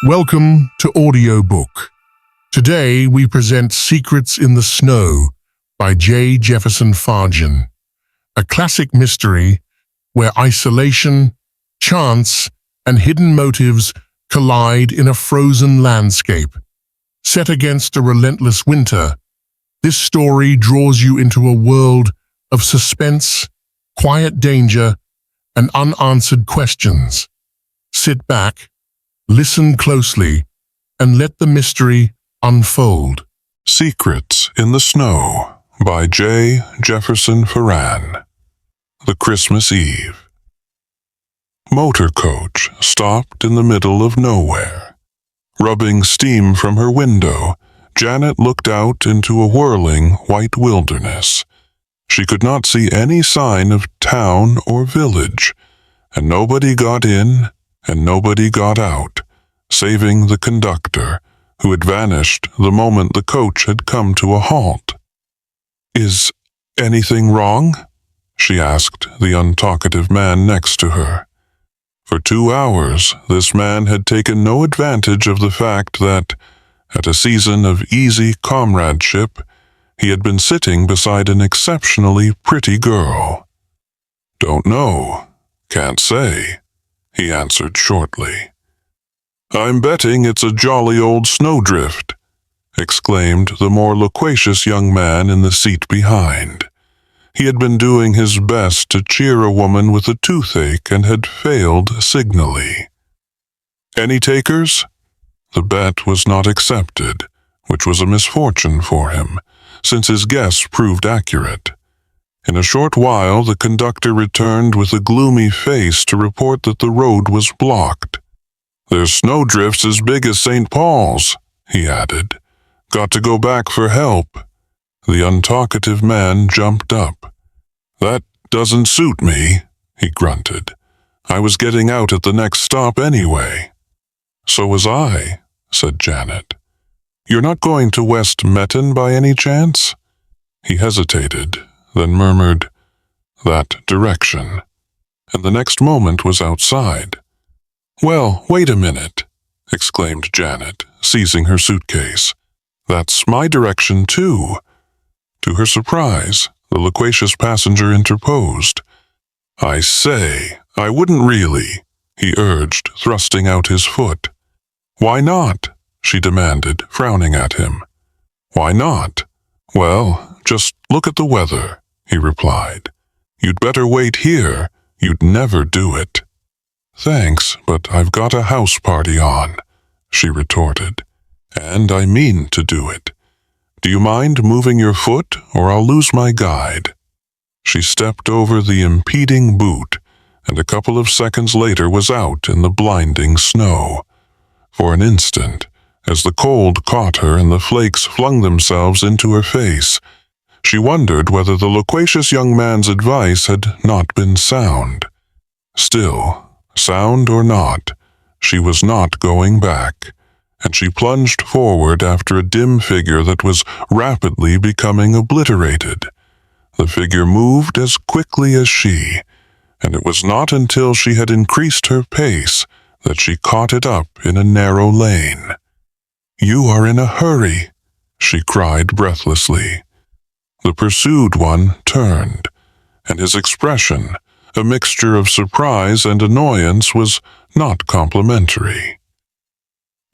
Welcome to Audiobook. Today we present Secrets in the Snow by Jefferson Farjeon, a classic mystery where isolation, chance, and hidden motives collide in a frozen landscape. Set against a relentless winter, this story draws you into a world of suspense, quiet danger, and unanswered questions. Sit back, listen closely, and let the mystery unfold. Secrets in the Snow by Jefferson Farjeon. The Christmas Eve. Motor coach stopped in the middle of nowhere. Rubbing steam from her window, Janet looked out into a whirling white wilderness. She could not see any sign of town or village, and nobody got in and nobody got out, saving the conductor, who had vanished the moment the coach had come to a halt. "Is anything wrong?" she asked the untalkative man next to her. For 2 hours, this man had taken no advantage of the fact that, at a season of easy comradeship, he had been sitting beside an exceptionally pretty girl. "Don't know. Can't say," he answered shortly. "I'm betting it's a jolly old snowdrift," exclaimed the more loquacious young man in the seat behind. He had been doing his best to cheer a woman with a toothache and had failed signally. "Any takers?" The bet was not accepted, which was a misfortune for him, since his guess proved accurate. In a short while, the conductor returned with a gloomy face to report that the road was blocked. "There's snowdrifts as big as St. Paul's," he added. "Got to go back for help." The untalkative man jumped up. "That doesn't suit me," he grunted. "I was getting out at the next stop anyway." "So was I," said Janet. "You're not going to West Metten by any chance?" He hesitated, then murmured, "That direction," and the next moment was outside. "Well, wait a minute," exclaimed Janet, seizing her suitcase. "That's my direction, too." To her surprise, the loquacious passenger interposed. "I say, I wouldn't really," he urged, thrusting out his foot. "Why not?" she demanded, frowning at him. "Why not? Well, just look at the weather," he replied. "You'd better wait here. You'd never do it." "Thanks, but I've got a house party on," she retorted. "And I mean to do it. Do you mind moving your foot, or I'll lose my guide?" She stepped over the impeding boot, and a couple of seconds later was out in the blinding snow. For an instant, as the cold caught her and the flakes flung themselves into her face, she wondered whether the loquacious young man's advice had not been sound. Still, sound or not, she was not going back, and she plunged forward after a dim figure that was rapidly becoming obliterated. The figure moved as quickly as she, and it was not until she had increased her pace that she caught it up in a narrow lane. "You are in a hurry," she cried breathlessly. The pursued one turned, and his expression, a mixture of surprise and annoyance, was not complimentary.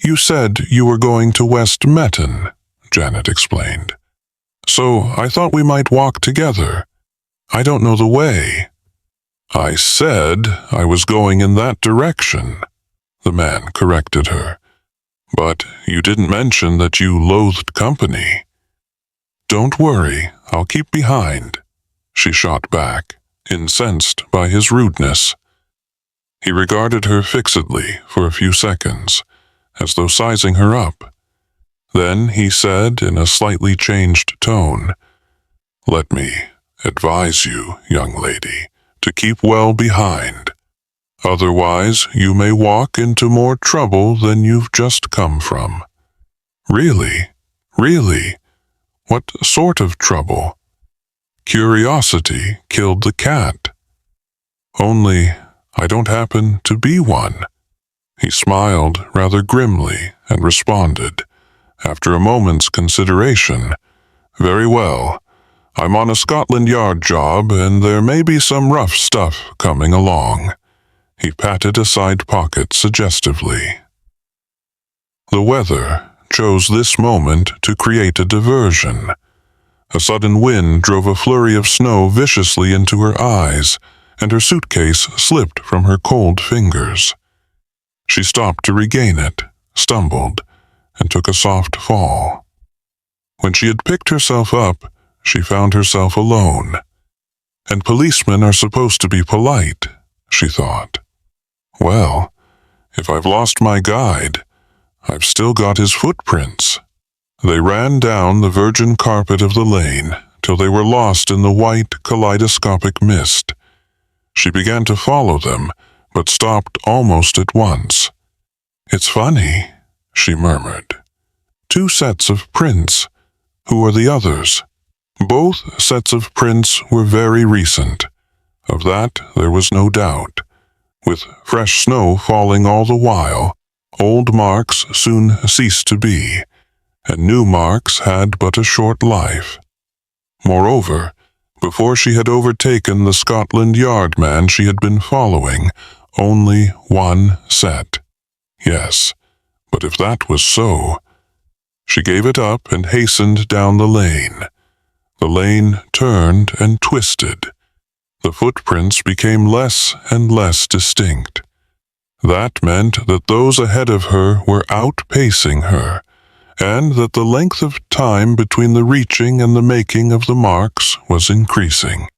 "You said you were going to West Metten," Janet explained. "So I thought we might walk together. I don't know the way." "I said I was going in that direction," the man corrected her. "But you didn't mention that you loathed company." "Don't worry, I'll keep behind," she shot back, incensed by his rudeness. He regarded her fixedly for a few seconds, as though sizing her up. Then he said in a slightly changed tone, "Let me advise you, young lady, to keep well behind. Otherwise, you may walk into more trouble than you've just come from." "Really? Really? What sort of trouble?" "Curiosity killed the cat." "Only I don't happen to be one." He smiled rather grimly and responded, after a moment's consideration, "Very well. I'm on a Scotland Yard job, and there may be some rough stuff coming along." He patted a side pocket suggestively. The weather chose this moment to create a diversion. A sudden wind drove a flurry of snow viciously into her eyes, and her suitcase slipped from her cold fingers. She stopped to regain it, stumbled, and took a soft fall. When she had picked herself up, she found herself alone. And policemen are supposed to be polite, she thought. Well, if I've lost my guide, I've still got his footprints. They ran down the virgin carpet of the lane till they were lost in the white, kaleidoscopic mist. She began to follow them, but stopped almost at once. "It's funny," she murmured. "Two sets of prints. Who are the others?" Both sets of prints were very recent. Of that there was no doubt. With fresh snow falling all the while, old marks soon ceased to be, and new marks had but a short life. Moreover, before she had overtaken the Scotland Yard man she had been following, only one set. Yes, but if that was so, she gave it up and hastened down the lane. The lane turned and twisted. The footprints became less and less distinct. That meant that those ahead of her were outpacing her, and that the length of time between the reaching and the making of the marks was increasing.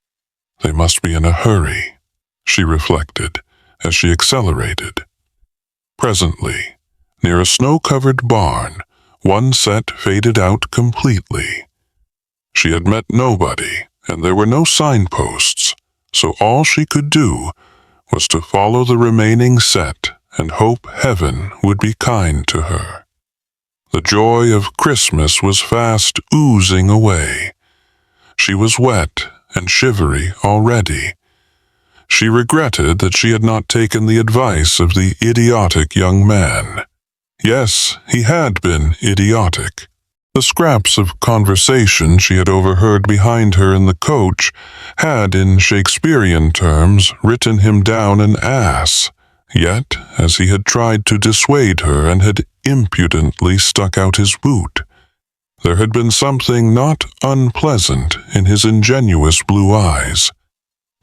They must be in a hurry, she reflected, as she accelerated. Presently, near a snow-covered barn, one set faded out completely. She had met nobody, and there were no signposts, so all she could do was to follow the remaining set and hope heaven would be kind to her. The joy of Christmas was fast oozing away. She was wet and shivery already. She regretted that she had not taken the advice of the idiotic young man. Yes, he had been idiotic. The scraps of conversation she had overheard behind her in the coach had, in Shakespearean terms, written him down an ass. Yet, as he had tried to dissuade her and had impudently stuck out his boot, there had been something not unpleasant in his ingenuous blue eyes.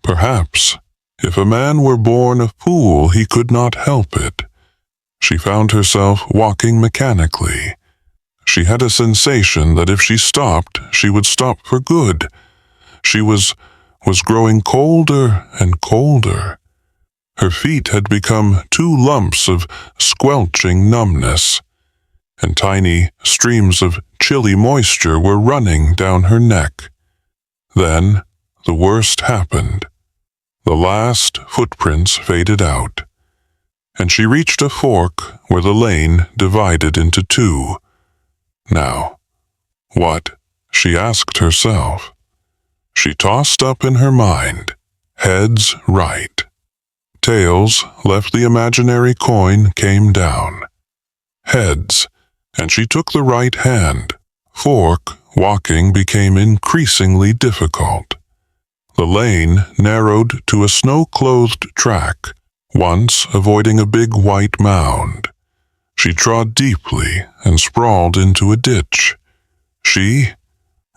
Perhaps, if a man were born a fool, he could not help it. She found herself walking mechanically. She had a sensation that if she stopped, she would stop for good. She was growing colder and colder. Her feet had become two lumps of squelching numbness, and tiny streams of chilly moisture were running down her neck. Then the worst happened. The last footprints faded out, and she reached a fork where the lane divided into two. Now, what? She asked herself. She tossed up in her mind, heads right. Tails left the imaginary coin, came down. Heads, and she took the right hand. Fork, walking became increasingly difficult. The lane narrowed to a snow-clothed track, once avoiding a big white mound. She trod deeply and sprawled into a ditch.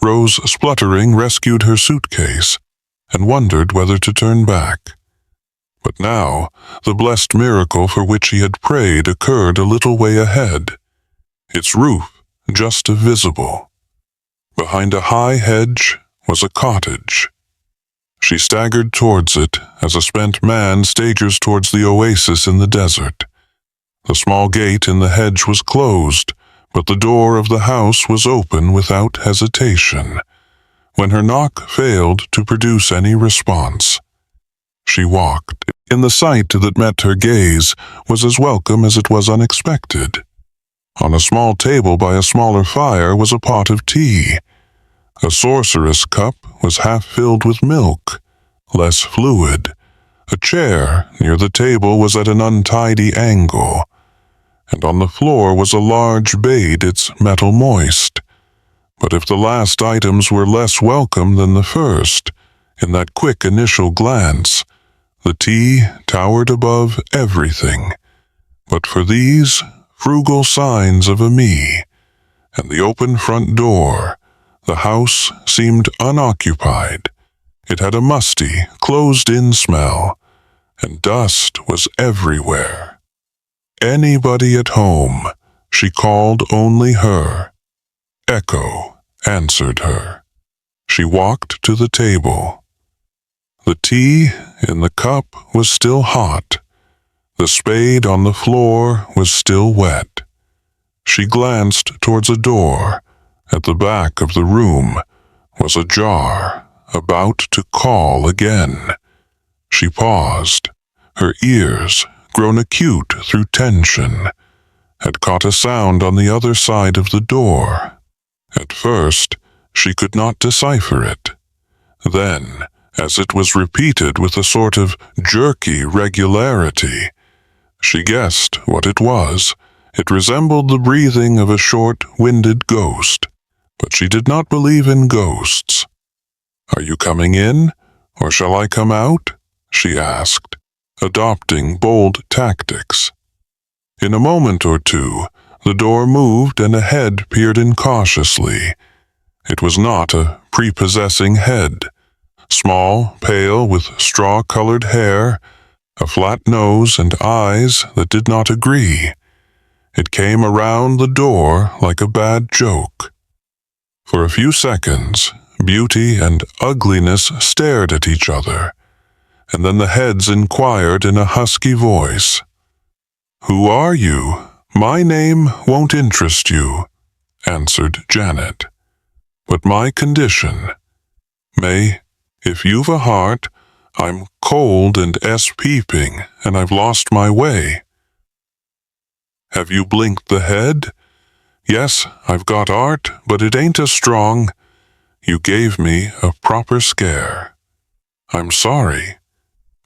Rose spluttering, rescued her suitcase and wondered whether to turn back. But now the blessed miracle for which she had prayed occurred a little way ahead, its roof just visible. Behind a high hedge was a cottage. She staggered towards it as a spent man stagers towards the oasis in the desert. The small gate in the hedge was closed, but the door of the house was open without hesitation. When her knock failed to produce any response, she walked. In the sight that met her gaze was as welcome as it was unexpected. On a small table by a smaller fire was a pot of tea. A sorceress cup was half filled with milk, less fluid. A chair near the table was at an untidy angle. and on the floor was a large bade, its metal moist. But if the last items were less welcome than the first, in that quick initial glance, the tea towered above everything. But for these frugal signs of a me, and the open front door, the house seemed unoccupied. It had a musty, closed-in smell, and dust was everywhere. Anybody at home, she called only her. Echo answered her. She walked to the table. The tea in the cup was still hot. The spade on the floor was still wet. She glanced towards a door. At the back of the room was a jar, about to call again. She paused. Her ears, grown acute through tension, had caught a sound on the other side of the door. At first, she could not decipher it. Then, as it was repeated with a sort of jerky regularity, she guessed what it was. It resembled the breathing of a short-winded ghost, but she did not believe in ghosts. "Are you coming in, or shall I come out?" she asked, adopting bold tactics. In a moment or two, the door moved and a head peered in cautiously. It was not a prepossessing head. Small, pale, with straw-colored hair, a flat nose and eyes that did not agree. It came around the door like a bad joke. For a few seconds, beauty and ugliness stared at each other, and then the heads inquired in a husky voice, "Who are you? My name won't interest you," answered Janet. "But my condition. May, if you've a heart, I'm cold and peeping, and I've lost my way." "Have you blinked the head? Yes, I've got art, but it ain't as strong. You gave me a proper scare. I'm sorry.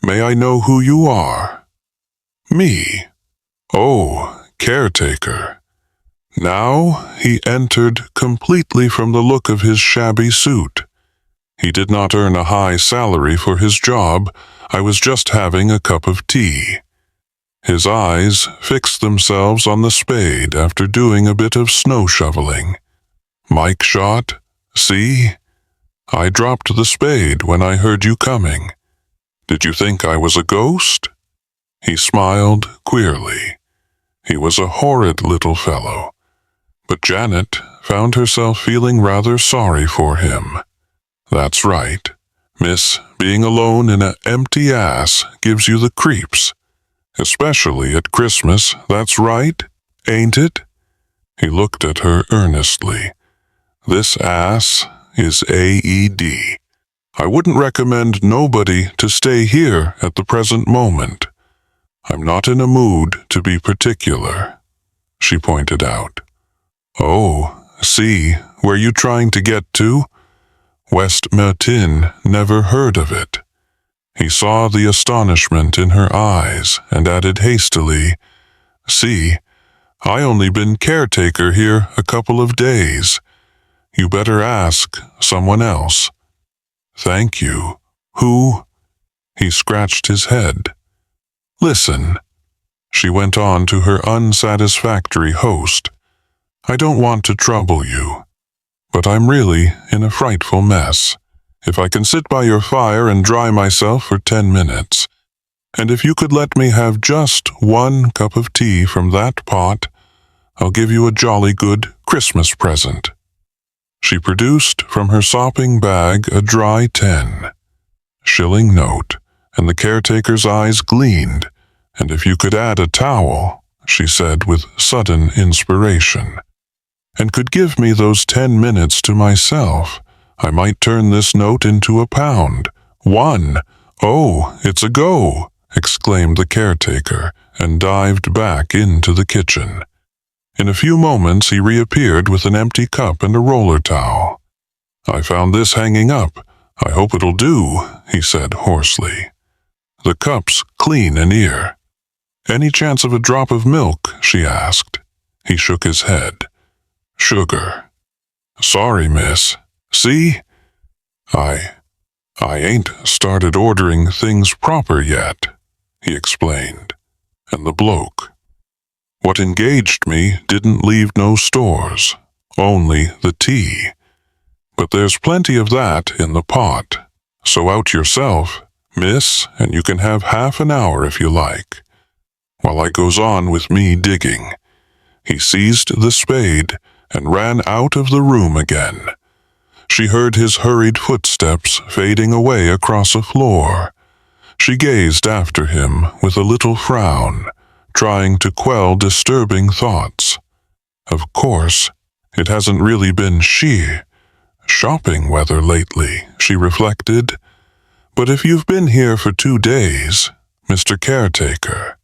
May I know who you are?" "Me? Oh, caretaker." Now he entered completely from the look of his shabby suit. He did not earn a high salary for his job. I was just having a cup of tea. His eyes fixed themselves on the spade after doing a bit of snow shoveling. "Mike shot? See? I dropped the spade when I heard you coming. Did you think I was a ghost?" He smiled queerly. He was a horrid little fellow, but Janet found herself feeling rather sorry for him. "That's right, miss, being alone in an empty ass gives you the creeps. Especially at Christmas, that's right, ain't it?" He looked at her earnestly. "This ass is AED. I wouldn't recommend nobody to stay here at the present moment. I'm not in a mood to be particular," she pointed out. "Oh, see, where you trying to get to?" West Mertin never heard of it. He saw the astonishment in her eyes and added hastily, "See, I only been caretaker here a couple of days. You better ask someone else." "Thank you. Who?" He scratched his head. "Listen," she went on to her unsatisfactory host. "I don't want to trouble you, but I'm really in a frightful mess. If I can sit by your fire and dry myself for 10 minutes, and if you could let me have just one cup of tea from that pot, I'll give you a jolly good Christmas present." She produced from her sopping bag a dry 10-shilling note, and the caretaker's eyes gleamed. "And if you could add a towel," she said with sudden inspiration, "and could give me those 10 minutes to myself, I might turn this note into £1. 1! Oh, it's a go!" exclaimed the caretaker, and dived back into the kitchen. In a few moments he reappeared with an empty cup and a roller towel. "I found this hanging up. I hope it'll do," he said hoarsely. "The cup's clean and near." "Any chance of a drop of milk?" she asked. He shook his head. "Sugar." "Sorry, miss. See? I ain't started ordering things proper yet," he explained. And the bloke, "What engaged me didn't leave no stores, only the tea. But there's plenty of that in the pot, so out yourself, miss, and you can have half an hour if you like, while I goes on with me digging." He seized the spade and ran out of the room again. She heard his hurried footsteps fading away across a floor. She gazed after him with a little frown, trying to quell disturbing thoughts. Of course, it hasn't really been shopping weather lately, she reflected. But if you've been here for 2 days, Mr. Caretaker,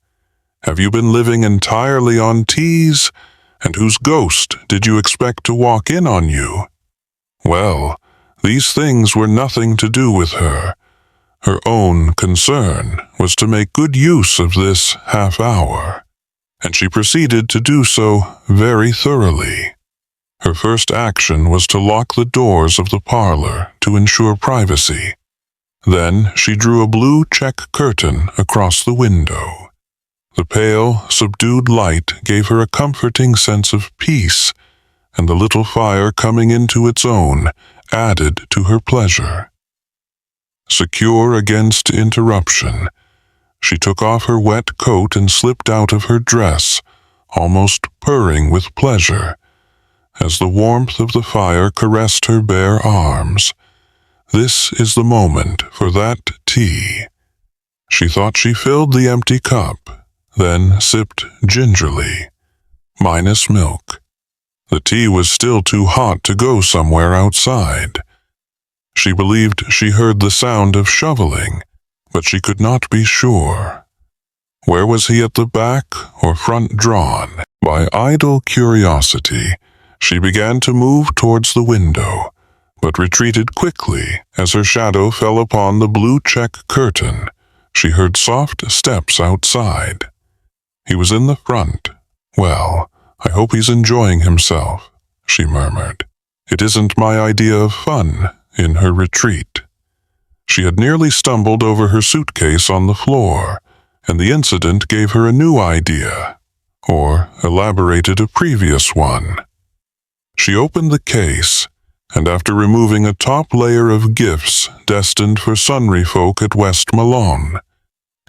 have you been living entirely on teas? And whose ghost did you expect to walk in on you? Well, these things were nothing to do with her. Her own concern was to make good use of this half hour, and she proceeded to do so very thoroughly. Her first action was to lock the doors of the parlor to ensure privacy. Then she drew a blue check curtain across the window. The pale, subdued light gave her a comforting sense of peace, and the little fire coming into its own added to her pleasure. Secure against interruption, she took off her wet coat and slipped out of her dress, almost purring with pleasure, as the warmth of the fire caressed her bare arms. This is the moment for that tea. She thought she filled the empty cup, then sipped gingerly, minus milk. The tea was still too hot to go somewhere outside. She believed she heard the sound of shoveling, but she could not be sure. Where was he, at the back or front drawn? By idle curiosity, she began to move towards the window, but retreated quickly as her shadow fell upon the blue check curtain. She heard soft steps outside. He was in the front. "Well, I hope he's enjoying himself," she murmured. "It isn't my idea of fun," in her retreat. She had nearly stumbled over her suitcase on the floor, and the incident gave her a new idea, or elaborated a previous one. She opened the case, and after removing a top layer of gifts destined for Sunry folk at West Malone,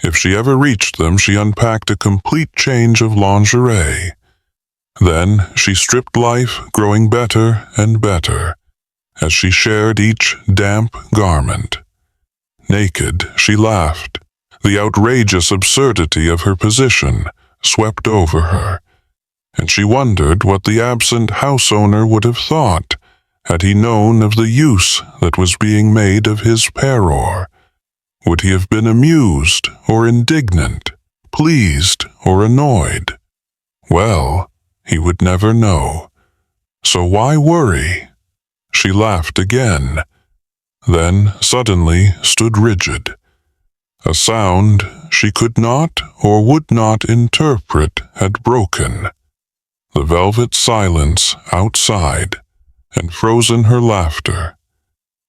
if she ever reached them, she unpacked a complete change of lingerie. Then she stripped life, growing better and better, as she shared each damp garment. Naked, she laughed. The outrageous absurdity of her position swept over her, and she wondered what the absent house owner would have thought had he known of the use that was being made of his peror. Would he have been amused or indignant, pleased or annoyed? Well, he would never know. So why worry? She laughed again, then suddenly stood rigid. A sound she could not or would not interpret had broken. The velvet silence outside and frozen her laughter.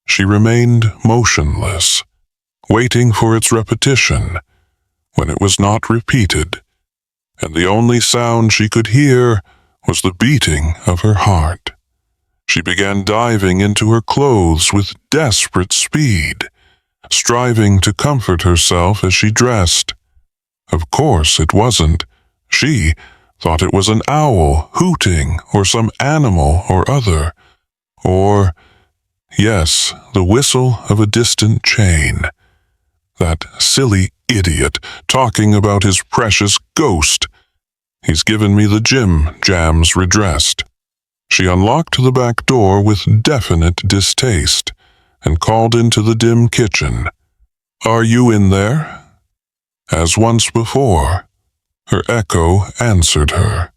She remained motionless, waiting for its repetition, when it was not repeated, and the only sound she could hear was the beating of her heart. She began diving into her clothes with desperate speed, striving to comfort herself as she dressed. Of course it wasn't. She thought it was an owl hooting, or some animal or other, or, yes, the whistle of a distant chain. That silly idiot talking about his precious ghost. He's given me the gym jams redressed. She unlocked the back door with definite distaste and called into the dim kitchen. "Are you in there?" As once before, her echo answered her.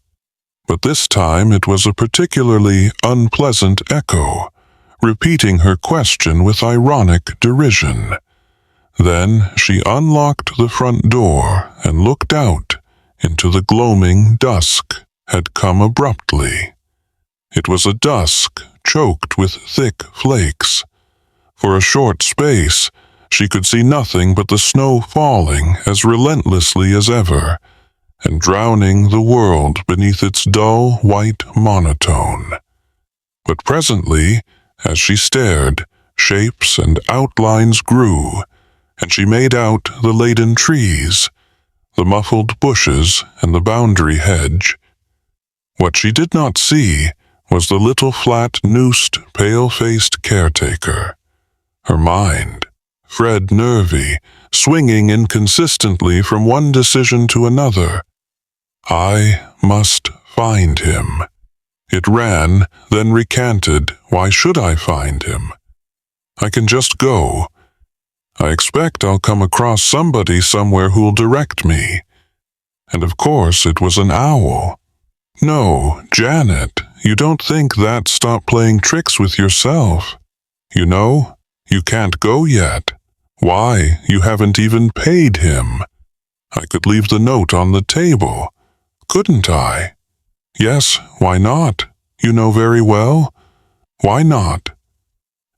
But this time it was a particularly unpleasant echo, repeating her question with ironic derision. Then she unlocked the front door and looked out into the gloaming dusk had come abruptly. It was a dusk choked with thick flakes. For a short space, she could see nothing but the snow falling as relentlessly as ever, and drowning the world beneath its dull white monotone. But presently, as she stared, shapes and outlines grew, and she made out the laden trees, the muffled bushes, and the boundary hedge. What she did not see was the little flat-noosed, pale-faced caretaker. Her mind, Fred Nervy, swinging inconsistently from one decision to another. I must find him. It ran, then recanted. Why should I find him? I can just go. I expect I'll come across somebody somewhere who'll direct me. And of course it was an owl. No, Janet, you don't think that. Stop playing tricks with yourself. You know, you can't go yet. Why, you haven't even paid him. I could leave the note on the table, couldn't I? Yes, why not? You know very well. Why not?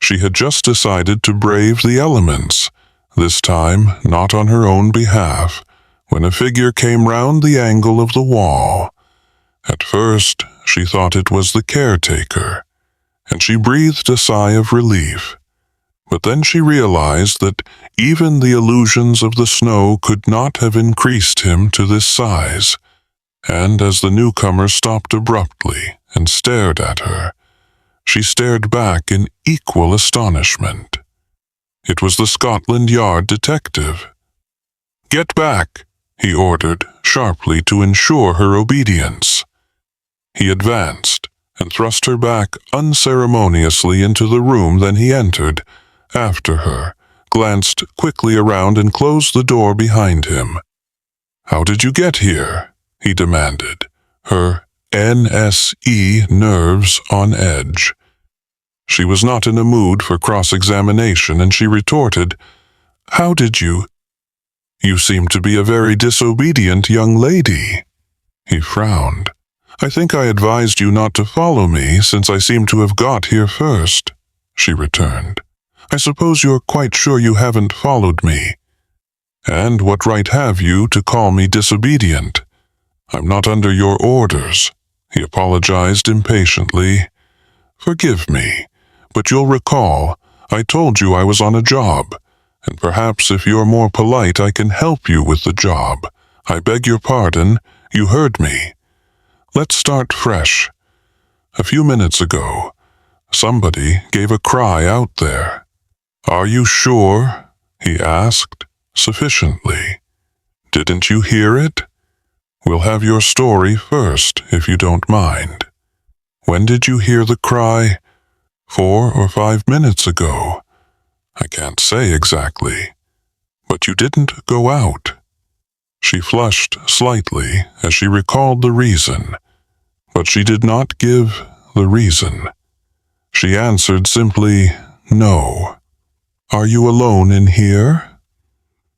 She had just decided to brave the elements, this time not on her own behalf, when a figure came round the angle of the wall. At first, she thought it was the caretaker, and she breathed a sigh of relief. But then she realized that even the illusions of the snow could not have increased him to this size, and as the newcomer stopped abruptly and stared at her, she stared back in equal astonishment. It was the Scotland Yard detective. "Get back," he ordered sharply to ensure her obedience. He advanced and thrust her back unceremoniously into the room. Then he entered after her, glanced quickly around and closed the door behind him. "How did you get here?" he demanded, her NSE nerves on edge. She was not in a mood for cross-examination, and she retorted, "How did you? You seem to be a very disobedient young lady." He frowned. "I think I advised you not to follow me, since I seem to have got here first," she returned. "I suppose you're quite sure you haven't followed me. And what right have you to call me disobedient? I'm not under your orders," he apologized impatiently. "Forgive me, but you'll recall I told you I was on a job, and perhaps if you're more polite I can help you with the job. I beg your pardon, you heard me. Let's start fresh. A few minutes ago, somebody gave a cry out there." "Are you sure?" he asked, sufficiently. "Didn't you hear it? We'll have your story first, if you don't mind. When did you hear the cry? 4 or 5 minutes ago? I can't say exactly. But you didn't go out." She flushed slightly as she recalled the reason, but she did not give the reason. She answered simply, "No." "Are you alone in here?"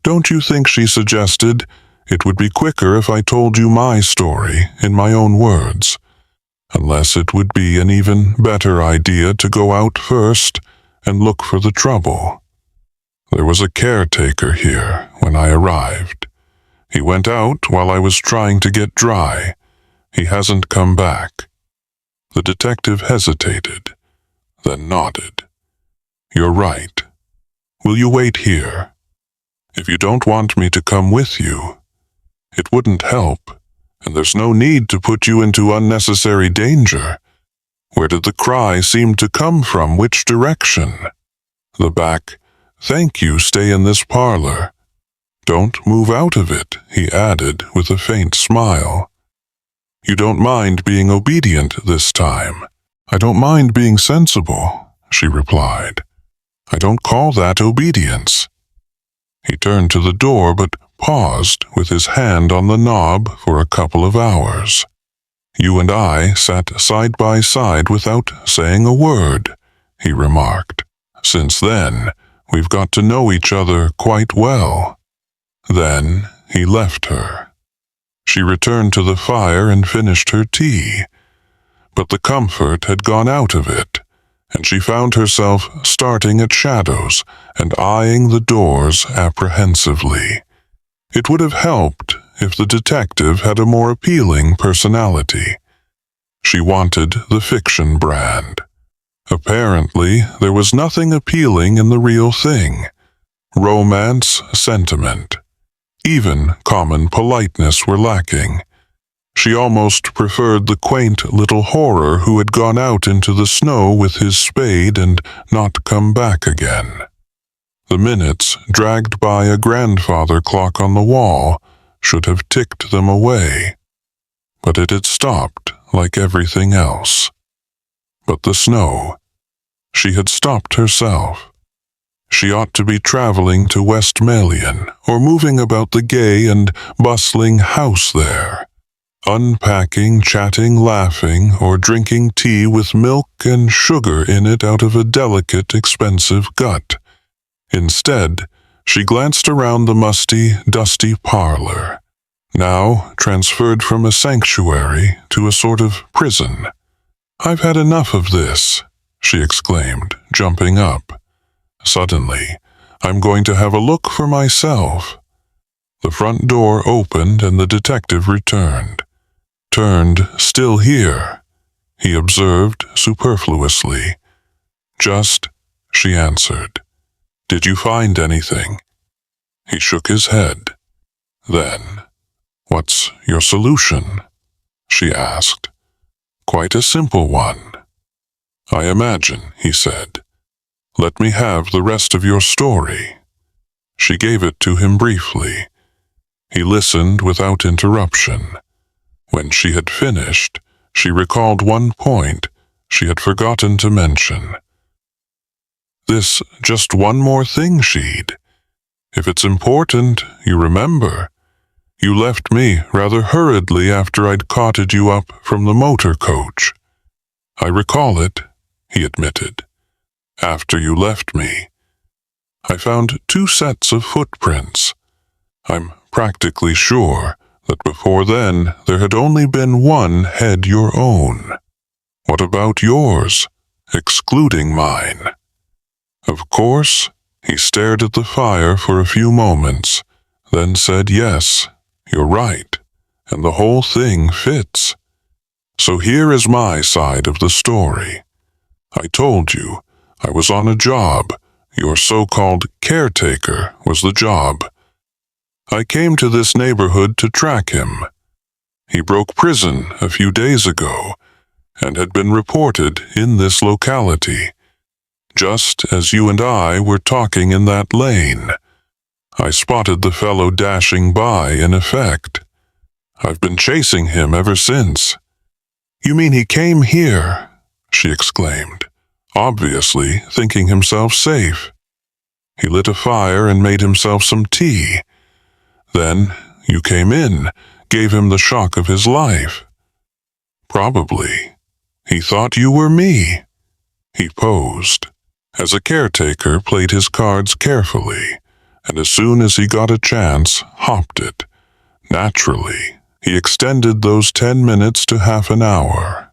"Don't you think," she suggested, "it would be quicker if I told you my story in my own words? Unless it would be an even better idea to go out first and look for the trouble. There was a caretaker here when I arrived. He went out while I was trying to get dry. He hasn't come back." The detective hesitated, then nodded. "You're right. Will you wait here? If you don't want me to come with you, it wouldn't help, and there's no need to put you into unnecessary danger. Where did the cry seem to come from? Which direction?" "The back. Thank you, stay in this parlor. Don't move out of it," he added with a faint smile. "You don't mind being obedient this time?" "I don't mind being sensible," she replied. "I don't call that obedience." He turned to the door but paused with his hand on the knob for a couple of hours. "You and I sat side by side without saying a word," he remarked. "Since then, we've got to know each other quite well." Then he left her. She returned to the fire and finished her tea, but the comfort had gone out of it, and she found herself starting at shadows and eyeing the doors apprehensively. It would have helped if the detective had a more appealing personality. She wanted the fiction brand. Apparently, there was nothing appealing in the real thing. Romance, sentiment, even common politeness were lacking. She almost preferred the quaint little horror who had gone out into the snow with his spade and not come back again. The minutes, dragged by a grandfather clock on the wall, should have ticked them away. But it had stopped like everything else. But the snow. She had stopped herself. She ought to be traveling to West Melian, or moving about the gay and bustling house there, unpacking, chatting, laughing, or drinking tea with milk and sugar in it out of a delicate, expensive gut. Instead, she glanced around the musty, dusty parlor, now transferred from a sanctuary to a sort of prison. "I've had enough of this," she exclaimed, jumping up. "Suddenly, I'm going to have a look for myself." The front door opened and the detective returned. "Turned still here," he observed superfluously. "Just," she answered. "Did you find anything?" He shook his head. Then, "What's your solution?" she asked. "Quite a simple one." "I imagine," he said. "Let me have the rest of your story." She gave it to him briefly. He listened without interruption. When she had finished, she recalled one point she had forgotten to mention. "This just one more thing, Sheed. If it's important, you remember. You left me rather hurriedly after I'd carted you up from the motor coach." "I recall it," he admitted. "After you left me, I found 2 sets of footprints. I'm practically sure that before then there had only been one head your own. What about yours, excluding mine?" Of course, he stared at the fire for a few moments, then said, "Yes, you're right, and the whole thing fits. So here is my side of the story. I told you I was on a job. Your so-called caretaker was the job. I came to this neighborhood to track him. He broke prison a few days ago and had been reported in this locality. Just as you and I were talking in that lane, I spotted the fellow dashing by in effect. I've been chasing him ever since." "You mean he came here?" she exclaimed, obviously thinking himself safe. "He lit a fire and made himself some tea. Then you came in, gave him the shock of his life. Probably. He thought you were me." He posed. As a caretaker, played his cards carefully, and as soon as he got a chance, hopped it. Naturally, he extended those 10 minutes to half an hour.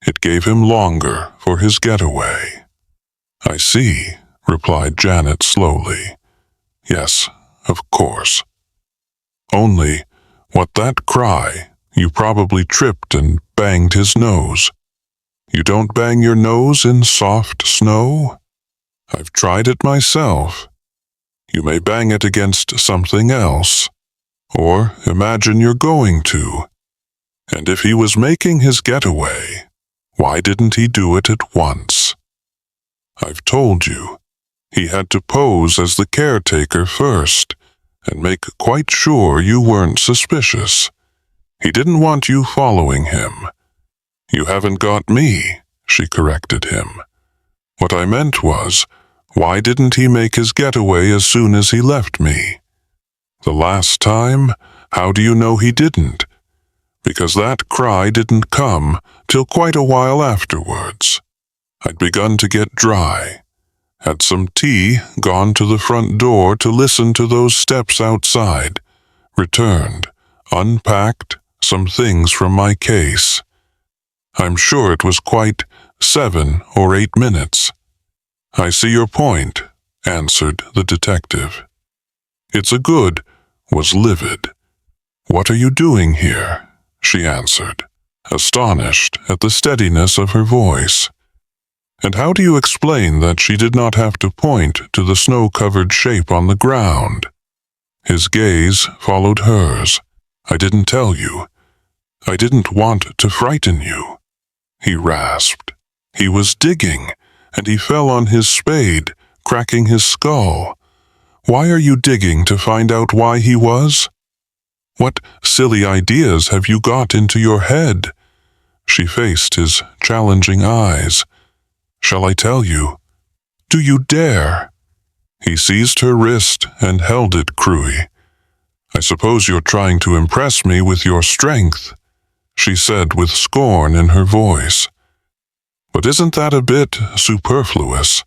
It gave him longer for his getaway. "I see," replied Janet slowly. "Yes, of course. Only, what that cry, you probably tripped and banged his nose. You don't bang your nose in soft snow? I've tried it myself. You may bang it against something else, or imagine you're going to. And if he was making his getaway, why didn't he do it at once? I've told you, he had to pose as the caretaker first, and make quite sure you weren't suspicious. He didn't want you following him. You haven't got me," she corrected him. "What I meant was, why didn't he make his getaway as soon as he left me? The last time, how do you know he didn't? Because that cry didn't come till quite a while afterwards. I'd begun to get dry, had some tea, gone to the front door to listen to those steps outside, returned, unpacked some things from my case. I'm sure it was quite 7 or 8 minutes. I see your point, answered the detective. It's a good, was livid. What are you doing here? She answered, astonished at the steadiness of her voice. And how do you explain that she did not have to point to the snow-covered shape on the ground? His gaze followed hers. I didn't tell you. I didn't want to frighten you, he rasped. He was digging, and he fell on his spade, cracking his skull. Why are you digging to find out why he was? What silly ideas have you got into your head? She faced his challenging eyes. Shall I tell you? Do you dare? He seized her wrist and held it cruelly. I suppose you're trying to impress me with your strength, she said with scorn in her voice. But isn't that a bit superfluous?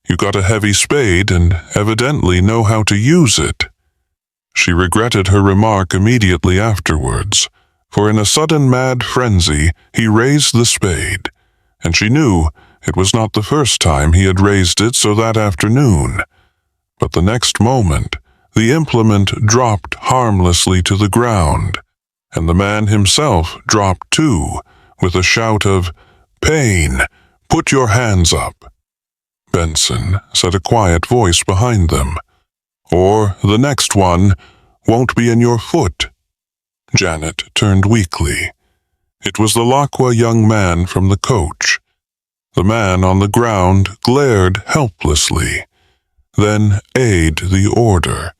You got a heavy spade and evidently know how to use it. She regretted her remark immediately afterwards, for in a sudden mad frenzy he raised the spade, and she knew it was not the first time he had raised it so that afternoon. But the next moment, the implement dropped harmlessly to the ground, and the man himself dropped too, with a shout of, "Pain! Put your hands up!" Benson said a quiet voice behind them. "Or the next one won't be in your foot." Janet turned weakly. It was the Laqua young man from the coach. The man on the ground glared helplessly, then eyed the order.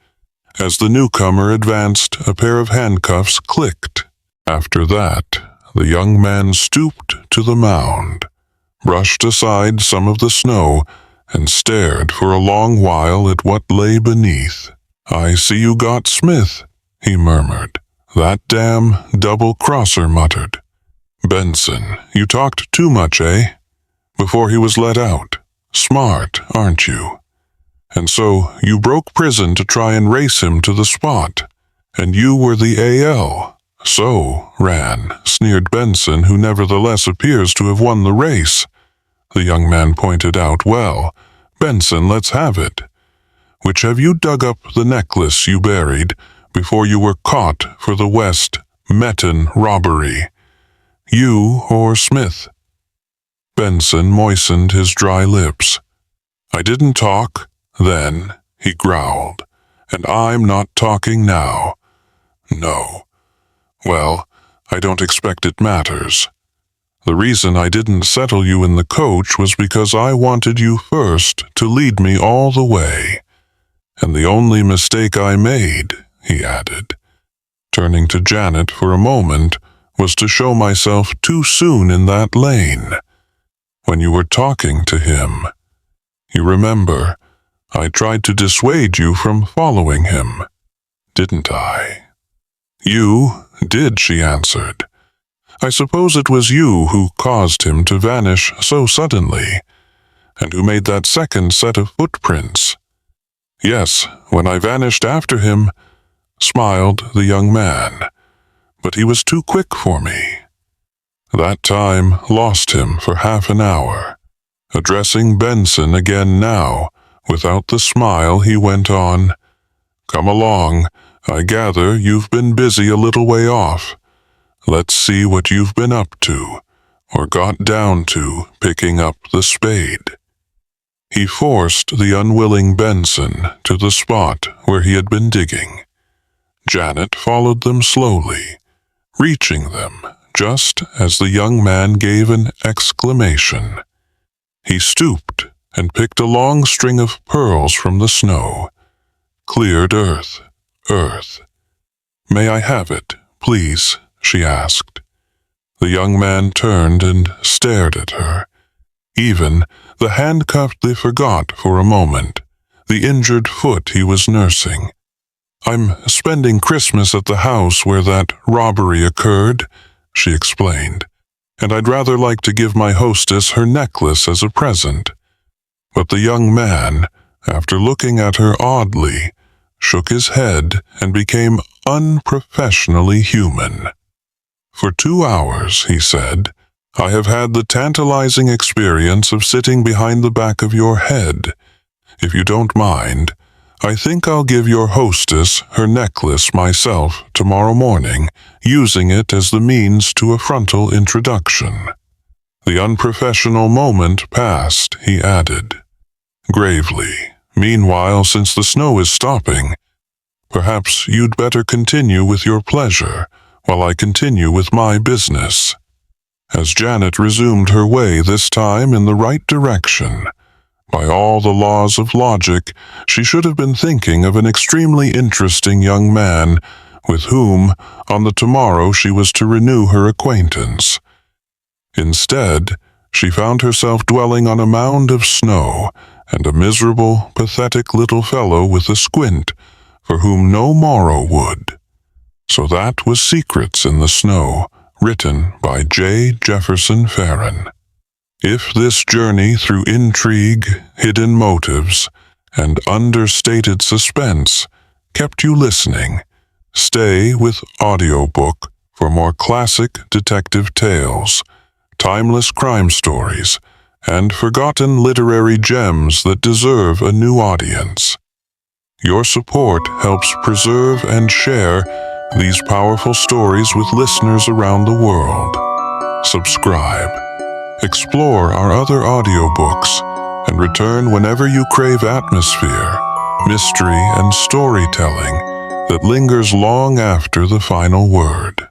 As the newcomer advanced, a pair of handcuffs clicked. After that, the young man stooped to the mound, brushed aside some of the snow, and stared for a long while at what lay beneath. "I see you got Smith," he murmured. "That damn double-crosser," muttered. "Benson, you talked too much, eh? Before he was let out. Smart, aren't you? And so you broke prison to try and race him to the spot. And you were the AL. So, Ran, sneered Benson, who nevertheless appears to have won the race. The young man pointed out, "Well, Benson, let's have it. Which have you dug up the necklace you buried before you were caught for the West Metten robbery? You or Smith?" Benson moistened his dry lips. "I didn't talk then," he growled, "and I'm not talking now. No. Well, I don't expect it matters. The reason I didn't settle you in the coach was because I wanted you first to lead me all the way. And the only mistake I made," he added, turning to Janet for a moment, "was to show myself too soon in that lane. When you were talking to him. You remember, I tried to dissuade you from following him, didn't I?" "You did," she answered. "I suppose it was you who caused him to vanish so suddenly, and who made that second set of footprints." "Yes, when I vanished after him," smiled the young man, "but he was too quick for me. That time lost him for half an hour." Addressing Benson again now, without the smile, he went on, "Come along. I gather you've been busy a little way off. Let's see what you've been up to, or got down to picking up the spade." He forced the unwilling Benson to the spot where he had been digging. Janet followed them slowly, reaching them just as the young man gave an exclamation. He stooped and picked a long string of pearls from the snow. "Cleared earth, earth. May I have it, please?" she asked. The young man turned and stared at her. Even the handcuff they forgot for a moment, the injured foot he was nursing. "I'm spending Christmas at the house where that robbery occurred," she explained, "and I'd rather like to give my hostess her necklace as a present." But the young man, after looking at her oddly, shook his head and became unprofessionally human. For 2 hours, he said, I have had the tantalizing experience of sitting behind the back of your head. If you don't mind, I think I'll give your hostess her necklace myself tomorrow morning, using it as the means to a frontal introduction. The unprofessional moment passed, he added, gravely. Meanwhile, since the snow is stopping, perhaps you'd better continue with your pleasure while I continue with my business. As Janet resumed her way, this time in the right direction, by all the laws of logic, she should have been thinking of an extremely interesting young man with whom, on the tomorrow, she was to renew her acquaintance. Instead, she found herself dwelling on a mound of snow and a miserable, pathetic little fellow with a squint, for whom no morrow would. So that was Secrets in the Snow, written by J. Jefferson Farjeon. If this journey through intrigue, hidden motives, and understated suspense kept you listening, stay with Audiobook for more classic detective tales, timeless crime stories, and forgotten literary gems that deserve a new audience. Your support helps preserve and share these powerful stories with listeners around the world. Subscribe. Explore our other audiobooks and return whenever you crave atmosphere, mystery, and storytelling that lingers long after the final word.